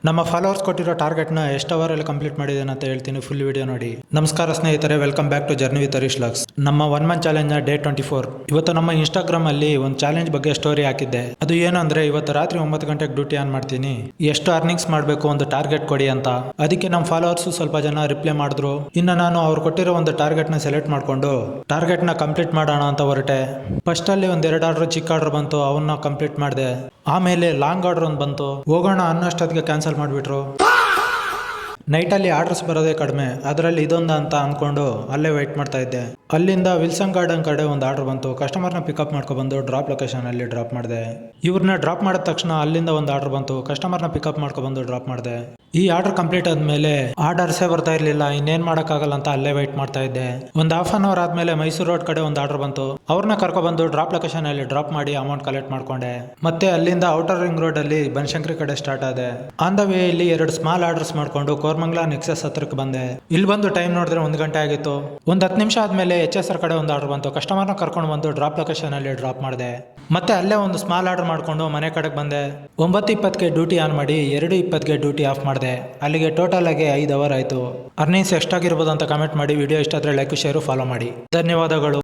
ನಮ್ಮ ಫಾಲೋವರ್ಸ್ ಕೊಟ್ಟಿರೋ ಟಾರ್ಗೆಟ್ನ ಎಷ್ಟು ಅವರಲ್ಲಿ ಕಂಪ್ಲೀಟ್ ಮಾಡಿದ್ದೇನೆ ಅಂತ ಹೇಳ್ತೀನಿ, ಫುಲ್ ವಿಡಿಯೋ ನೋಡಿ. ನಮಸ್ಕಾರ ಸ್ನೇಹಿತರೆ, welcome back to journey with Harish vlogs. ನಮ್ಮ 1 ಮಂತ್ ಚಾಲೆಂಜ್ ನ ಡೇ 24. ಇವತ್ತು ನಮ್ಮ ಇನ್ಸ್ಟಾಗ್ರಾಮ್ ಅಲ್ಲಿ ಒಂದು ಚಾಲೆಂಜ್ ಬಗ್ಗೆ ಸ್ಟೋರಿ ಹಾಕಿದ್ದೆ. ಅದು ಏನು ಅಂದ್ರೆ, ಇವತ್ತು ರಾತ್ರಿ 9 ಗಂಟೆಗೆ ಡ್ಯೂಟಿ ಆನ್ ಮಾಡ್ತೀನಿ, ಎಷ್ಟು ಅರ್ನಿಂಗ್ಸ್ ಮಾಡಬೇಕು ಒಂದು ಟಾರ್ಗೆಟ್ ಕೊಡಿ ಅಂತ. ಅದಕ್ಕೆ ನಮ್ಮ ಫಾಲೋವರ್ಸ್ ಸ್ವಲ್ಪ ಜನ ರಿಪ್ಲೈ ಮಾಡಿದ್ರು. ಇನ್ನು ನಾನು ಅವ್ರು ಕೊಟ್ಟಿರೋ ಒಂದು ಟಾರ್ಗೆಟ್ ನ ಸೆಲೆಕ್ಟ್ ಮಾಡ್ಕೊಂಡು ಟಾರ್ಗೆಟ್ ನ ಕಂಪ್ಲೀಟ್ ಮಾಡೋಣ ಅಂತ ಹೊರಟೆ. ಫಸ್ಟ್ ಅಲ್ಲಿ ಒಂದ್ 2 ಆರ್ಡರ್ ಚಿಕ್ಕ ಆರ್ಡರ್ ಬಂತು, ಅವನ್ನ ಕಂಪ್ಲೀಟ್ ಮಾಡಿದೆ. ಆಮೇಲೆ ಲಾಂಗ್ ಆರ್ಡರ್ ಒಂದು ಬಂತು, ಹೋಗೋಣ ಅನ್ನೋಷ್ಟೊತ್ತಿಗೆ ಕ್ಯಾನ್ಸಲ್ ಮಾಡಿಬಿಟ್ರು. ನೈಟಲ್ಲಿ ಆರ್ಡರ್ಸ್ ಬರೋದೇ ಕಡಿಮೆ, ಅದರಲ್ಲಿ ಇದೊಂದು ಅಂತ ಅಂದ್ಕೊಂಡು ಅಲ್ಲೇ ವೆಯ್ಟ್ ಮಾಡ್ತಾ ಇದ್ದೆ. ಅಲ್ಲಿಂದ ವಿಲ್ಸನ್ ಗಾರ್ಡನ್ ಕಡೆ ಒಂದು ಆರ್ಡರ್ ಬಂತು. ಕಸ್ಟಮರ್ನ ಪಿಕಪ್ ಮಾಡ್ಕೊಬಂದು ಡ್ರಾಪ್ ಲೊಕೇಶನ್ ಅಲ್ಲಿ ಡ್ರಾಪ್ ಮಾಡಿದೆ. ಇವ್ರನ್ನ ಡ್ರಾಪ್ ಮಾಡಿದ ತಕ್ಷಣ ಅಲ್ಲಿಂದ ಒಂದು ಆರ್ಡರ್ ಬಂತು. ಕಸ್ಟಮರ್ನ ಪಿಕಪ್ ಮಾಡ್ಕೊಬಂದು ಡ್ರಾಪ್ ಮಾಡಿದೆ. ಈ ಆರ್ಡರ್ ಕಂಪ್ಲೀಟ್ ಆದ್ಮೇಲೆ ಆರ್ಡರ್ಸೇ ಬರ್ತಾ ಇರ್ಲಿಲ್ಲ. ಇನ್ನೇನ್ ಮಾಡೋಕ್ಕಾಗಲ್ಲ ಅಂತ ಅಲ್ಲೇ ವೆಯ್ಟ್ ಮಾಡ್ತಾ ಇದ್ದೆ. ಒಂದು ಹಾಫ್ ಅನ್ ಅವರ್ ಆದ್ಮೇಲೆ ಮೈಸೂರು ರೋಡ್ ಕಡೆ ಒಂದು ಆರ್ಡರ್ ಬಂತು. ಅವ್ರನ್ನ ಕರ್ಕೊಬಂದು ಡ್ರಾಪ್ ಲೊಕೇಶನ್ ಅಲ್ಲಿ ಡ್ರಾಪ್ ಮಾಡಿ ಅಮೌಂಟ್ ಕಲೆಕ್ಟ್ ಮಾಡ್ಕೊಂಡೆ. ಮತ್ತೆ ಅಲ್ಲಿಂದ ಔಟರ್ ರಿಂಗ್ ರೋಡ್ ಅಲ್ಲಿ ಬನಶಂಕರಿ ಕಡೆ ಸ್ಟಾರ್ಟ್ ಆದೆ. ಆನ್ ದ ವೇ ಇಲ್ಲಿ 2 ಸ್ಮಾಲ್ ಆರ್ಡರ್ಸ್ ಮಾಡ್ಕೊಂಡು ಕೋರ್ಮಂಗ್ಲಾ ನೆಕ್ಸಸ್ ಹತ್ರಕ್ಕೆ ಬಂದೆ. ಇಲ್ಲಿ ಬಂದು ಟೈಮ್ ನೋಡಿದ್ರೆ 1 ಗಂಟೆ ಆಗಿತ್ತು. ಒಂದು 10 ನಿಮಿಷ ಆದ್ಮೇಲೆ HSR ಕಡೆ ಒಂದು ಆರ್ಡರ್ ಬಂತು. ಕಸ್ಟಮರ್ನ ಕರ್ಕೊಂಡು ಬಂದು ಡ್ರಾಪ್ ಲೊಕೇಶನ್ ಅಲ್ಲಿ ಡ್ರಾಪ್ ಮಾಡಿದೆ. ಮತ್ತೆ ಅಲ್ಲೇ ಒಂದು ಸ್ಮಾಲ್ ಆರ್ಡರ್ ಮಾಡ್ಕೊಂಡು ಮನೆ ಕಡೆಗೆ ಬಂದೆ. 9:20ಗೆ ಡ್ಯೂಟಿ ಆನ್ ಮಾಡಿ 2:20ಗೆ ಡ್ಯೂಟಿ ಆಫ್ ಮಾಡಿದೆ. ಅಲ್ಲಿಗೆ ಟೋಟಲ್ ಆಗಿ 5 ಅವರ್ ಆಯ್ತು. ಅರ್ನಿಂಗ್ಸ್ ಎಷ್ಟಾಗಿರ್ಬೋದು ಅಂತ ಕಮೆಂಟ್ ಮಾಡಿ. ವಿಡಿಯೋ ಇಷ್ಟ ಆದ್ರೆ ಲೈಕ್, ಶೇರು, ಫಾಲೋ ಮಾಡಿ. ಧನ್ಯವಾದಗಳು.